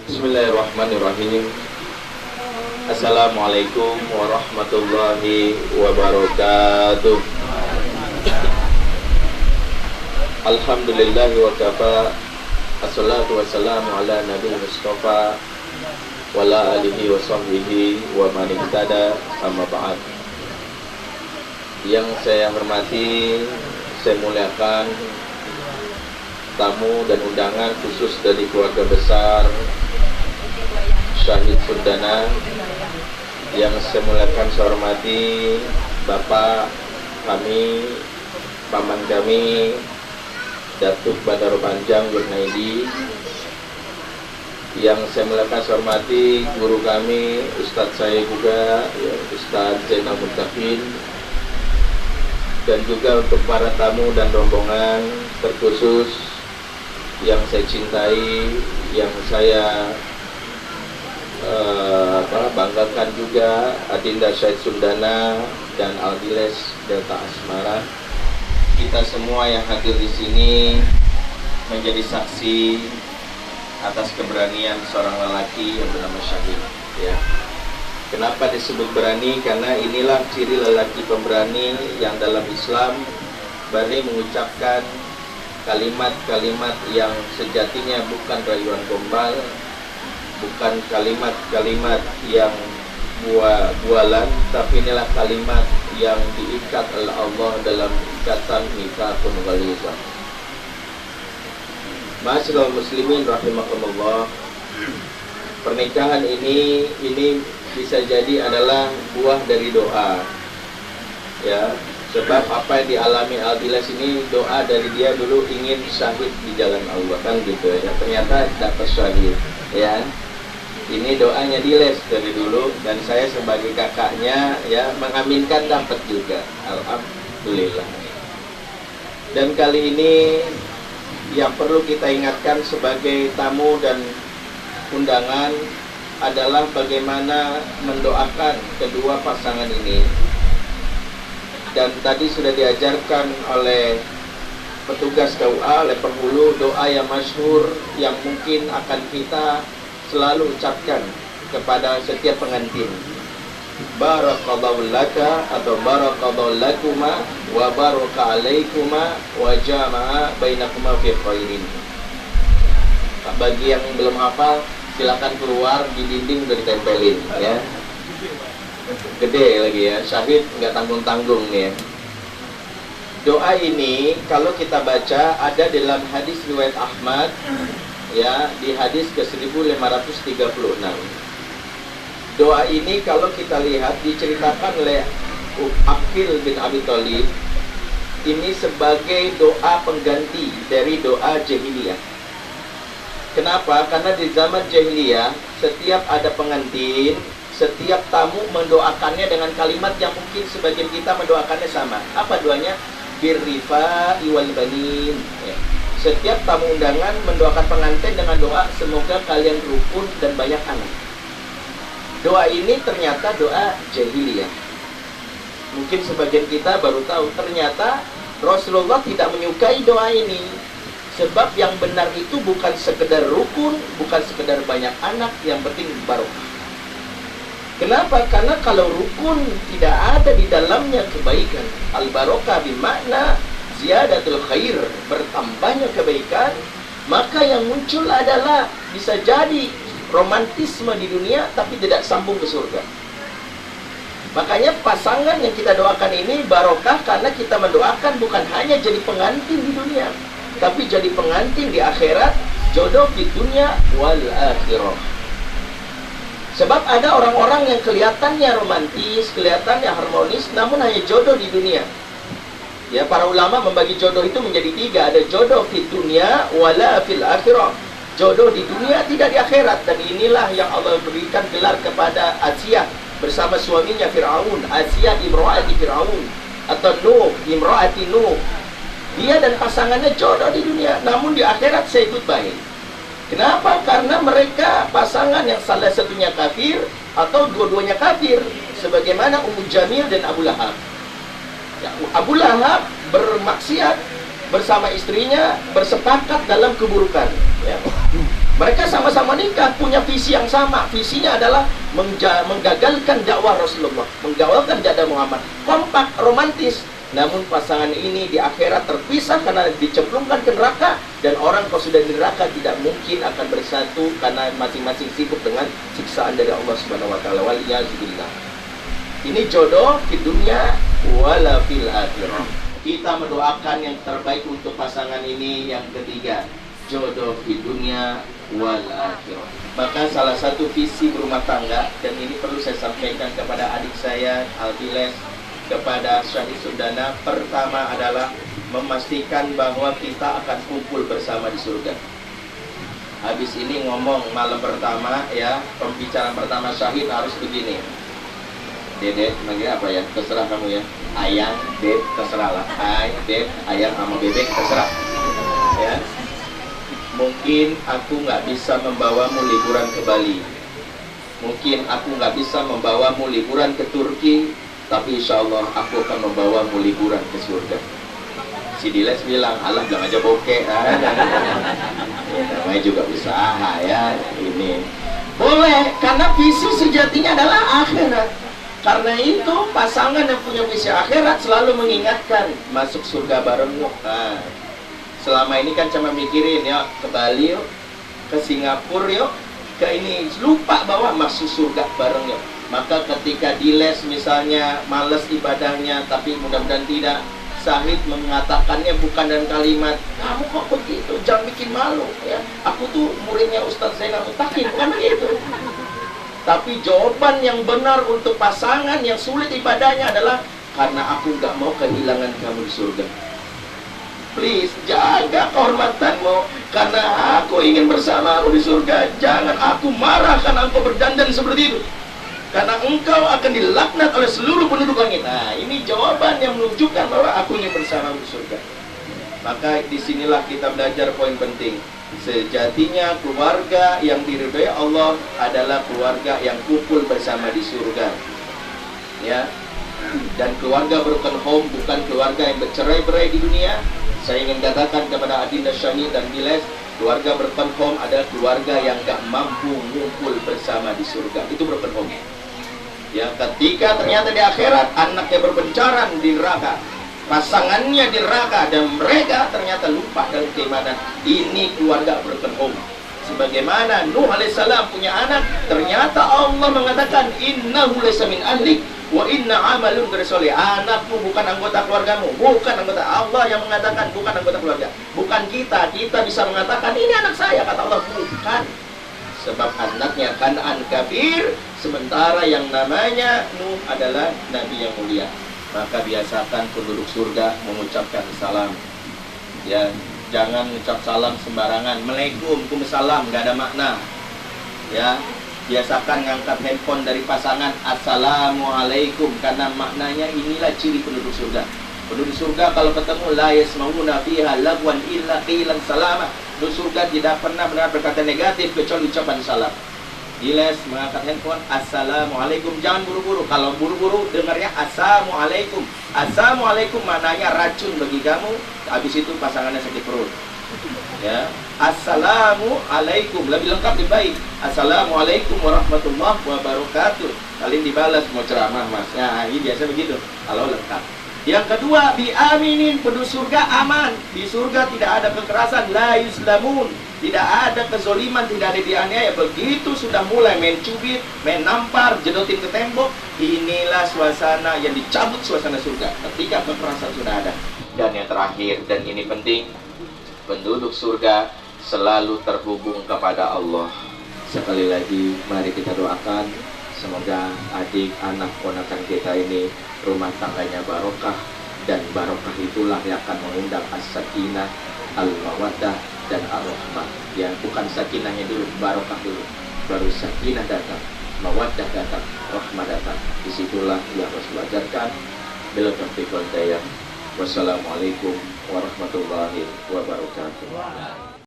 Bismillahirrahmanirrahim. Assalamualaikum warahmatullahi wabarakatuh. Alhamdulillahi wa kafa. Assalatu wassalamu ala nabi Mustafa wa ala alihi wa sahbihi wa man ihtada amma ba'd. Yang saya hormati, saya muliakan tamu dan undangan khusus dari keluarga besar Syahid Sundana. Yang saya muliakan, saya hormati Bapak kami, paman kami, Datuk Badar Panjang Junaidi. Yang saya muliakan, saya hormati guru kami, Ustadz saya juga, ya, Ustadz Zainal Muttaqin. Dan juga untuk para tamu dan rombongan terkhusus yang saya cintai, yang saya banggakan juga, Adinda Syahid Sundana dan Aldiles Delta Asmara. Kita semua yang hadir di sini menjadi saksi atas keberanian seorang lelaki yang bernama Syahid. Ya. Kenapa disebut berani? Karena inilah ciri lelaki pemberani yang dalam Islam berani mengucapkan kalimat-kalimat yang sejatinya bukan rayuan gombal, bukan kalimat-kalimat yang bualan, tapi inilah kalimat yang diikat oleh Allah dalam ikatan mitsaqun ghalidha. Ma'asyiral muslimin rahimakumullah. Pernikahan ini bisa jadi adalah buah dari doa. Ya, sebab apa yang dialami Aldiles ini doa dari dia dulu ingin syahid di jalan Allah, kan gitu ya. Ternyata dapat syahid, ya. Ini doanya Diles dari dulu, dan saya sebagai kakaknya ya mengaminkan dapat juga. Alhamdulillah. Dan kali ini yang perlu kita ingatkan sebagai tamu dan undangan adalah bagaimana mendoakan kedua pasangan ini. Dan tadi sudah diajarkan oleh petugas KUA, oleh penghulu, doa yang masyhur yang mungkin akan kita selalu ucapkan kepada setiap pengantin. Barakallahu laka atau barakallahu lakuma wa baraka alaikuma wa jama'a bainakuma fi khairin. Bagi yang belum hafal, silakan keluar, di dinding udah ditempelin ya. Gede lagi ya, Syahid nggak tanggung-tanggung nih ya. Doa ini kalau kita baca ada dalam hadis riwayat Ahmad ya, di hadis ke 1536. Doa ini kalau kita lihat diceritakan oleh Aqil bin Abi Thalib, ini sebagai doa pengganti dari doa jahiliyah. Kenapa? Karena di zaman jahiliyah setiap ada pengantin, setiap tamu mendoakannya dengan kalimat yang mungkin sebagian kita mendoakannya sama. Apa doanya? Birrifa iwal banin ya. Setiap tamu undangan mendoakan pengantin dengan doa semoga kalian rukun dan banyak anak. Doa ini ternyata doa jahiliyah. Mungkin sebagian kita baru tahu ternyata Rasulullah tidak menyukai doa ini. Sebab yang benar itu bukan sekedar rukun, bukan sekedar banyak anak, yang penting barokah. Kenapa? Karena kalau rukun tidak ada di dalamnya kebaikan. Al-barokah bermakna ziyadatul khair, bertambahnya kebaikan, maka yang muncul adalah bisa jadi romantisme di dunia tapi tidak sambung ke surga. Makanya pasangan yang kita doakan ini barokah karena kita mendoakan bukan hanya jadi pengantin di dunia, tapi jadi pengantin di akhirat, jodoh di dunia wal akhirah. Sebab ada orang-orang yang kelihatannya romantis, kelihatannya harmonis, namun hanya jodoh di dunia. Ya, para ulama membagi jodoh itu menjadi tiga. Ada jodoh di dunia wala fil akhirah. Jodoh di dunia, tidak di akhirat. Dan inilah yang Allah berikan gelar kepada Asiyah bersama suaminya Fir'aun. Asiyah imra'ati Fir'aun, atau Nuh, imra'ati Nuh. Dia dan pasangannya jodoh di dunia, namun di akhirat saya ikut baik. Kenapa? Karena mereka pasangan yang salah satunya kafir atau dua-duanya kafir, sebagaimana Ummu Jamil dan Abu Lahab. Ya, Abu Lahab bermaksiat bersama istrinya, bersepakat dalam keburukan. Ya. Mereka sama-sama nikah, punya visi yang sama. Visinya adalah menggagalkan dakwah Rasulullah, menggagalkan dakwah Muhammad. Kompak, romantis. Namun pasangan ini di akhirat terpisah karena dicemplungkan ke neraka. Dan orang kalau sudah di neraka tidak mungkin akan bersatu karena masing-masing sibuk dengan siksaan dari Allah Subhanahu wa taala. Waliyazubillah. Ini jodoh di dunia wala fil akhirah. Kita mendoakan yang terbaik untuk pasangan ini. Yang ketiga, jodoh di dunia wal akhirah. Maka salah satu visi berumah tangga, dan ini perlu saya sampaikan kepada adik saya Albiles, kepada Syahid Sundana, pertama adalah memastikan bahwa kita akan kumpul bersama di surga. Habis ini ngomong malam pertama ya, pembicaraan pertama Syahid harus begini. Dedek, manggil apa ya? Terserah kamu ya. Ayang, Ded, terserah lah. Ded, ayang sama bebek, terserah. Ya. Mungkin aku nggak bisa membawamu liburan ke Bali. Mungkin aku nggak bisa membawamu liburan ke Turki. Tapi insya Allah aku akan membawamu liburan ke surga. Si Diles bilang, alah bilang aja bokeh. Namanya juga usaha ya. Ini boleh, karena visi sejatinya adalah akhirat. Karena itu pasangan yang punya visi akhirat selalu mengingatkan masuk surga bareng yuk. Nah, selama ini kan cuma mikirin ya ke Bali yuk, ke Singapura yuk, ke ini, lupa bahwa masuk surga bareng yuk. Maka ketika Diles misalnya males ibadahnya, tapi mudah-mudahan tidak, Syahid mengatakannya bukan dengan kalimat kamu kok begitu, jangan bikin malu ya, aku tuh muridnya Ustadz Zainal Mutakin, bukan begitu. Tapi jawaban yang benar untuk pasangan yang sulit ibadahnya adalah karena aku gak mau kehilangan kamu di surga. Please, jaga kehormatanmu karena aku ingin bersamamu di surga. Jangan aku marah karena engkau berdandan seperti itu, karena engkau akan dilaknat oleh seluruh penduduk langit. Nah, ini jawaban yang menunjukkan bahwa aku ingin bersama di surga. Maka disinilah kita belajar poin penting. Sejatinya keluarga yang diridhai Allah adalah keluarga yang kumpul bersama di surga. Ya. Dan keluarga broken home bukan keluarga yang bercerai-berai di dunia. Saya ingin katakan kepada Adinda Syahid dan Diles, keluarga broken home adalah keluarga yang gak mampu ngumpul bersama di surga. Itu broken home. Ya, ketika ternyata di akhirat anaknya berpencaran di neraka, pasangannya di neraka, dan mereka ternyata lupa dalam keimanan. Ini keluarga broken home. Sebagaimana Nuh alaihissalam punya anak, ternyata Allah mengatakan innahu laysa min ahlik wa inna amalun ghairi. Anakmu bukan anggota keluargamu, bukan anggota. Allah yang mengatakan bukan anggota keluarga, bukan kita. Kita bisa mengatakan ini anak saya, kata Allah bukan. Sebab anaknya Kan'an kafir, sementara yang namanya Nuh adalah nabi yang mulia. Maka biasakan penduduk surga mengucapkan salam. Ya, jangan mengucap salam sembarangan. Waalaikumsalam, nggak ada makna. Ya, biasakan ngangkat handphone dari pasangan, assalamualaikum, karena maknanya inilah ciri penduduk surga. Penduduk surga kalau ketemu la yasmauna fiha lagwan illa qilan salama. Penduduk surga tidak pernah benar berkata negatif kecuali ucapan salam. Diles mengangkat handphone, assalamualaikum, jangan buru-buru. Kalau buru-buru dengarnya assalamualaikum. Assalamualaikum maknanya racun bagi kamu. Habis itu pasangannya sakit perut. Ya, assalamualaikum lebih lengkap, lebih baik. Assalamualaikum warahmatullahi wabarakatuh. Kalian dibalas mau ceramah mas. Nah, ini biasa begitu kalau lengkap. Yang kedua, diaminin, penduduk surga aman. Di surga tidak ada kekerasan, la yuslamun, tidak ada kezoliman, tidak ada dianiaya. Begitu sudah mulai main cubit, main nampar, jedotin ke tembok, inilah suasana yang dicabut, suasana surga ketika kekerasan sudah ada. Dan yang terakhir, dan ini penting, penduduk surga selalu terhubung kepada Allah. Sekali lagi, mari kita doakan semoga adik, anak, ponakan kita ini rumah tangganya barokah, dan barokah itulah yang akan mengundang as-sakinah, al-mawaddah, dan ar-rahmah. Ya, bukan sakinahnya dulu, barokah dulu, baru sakinah datang, mawaddah datang, rahmah datang. Disitulah yang harus belajarkan. Bila taufiq wal hidayah. Wassalamualaikum warahmatullahi wabarakatuh.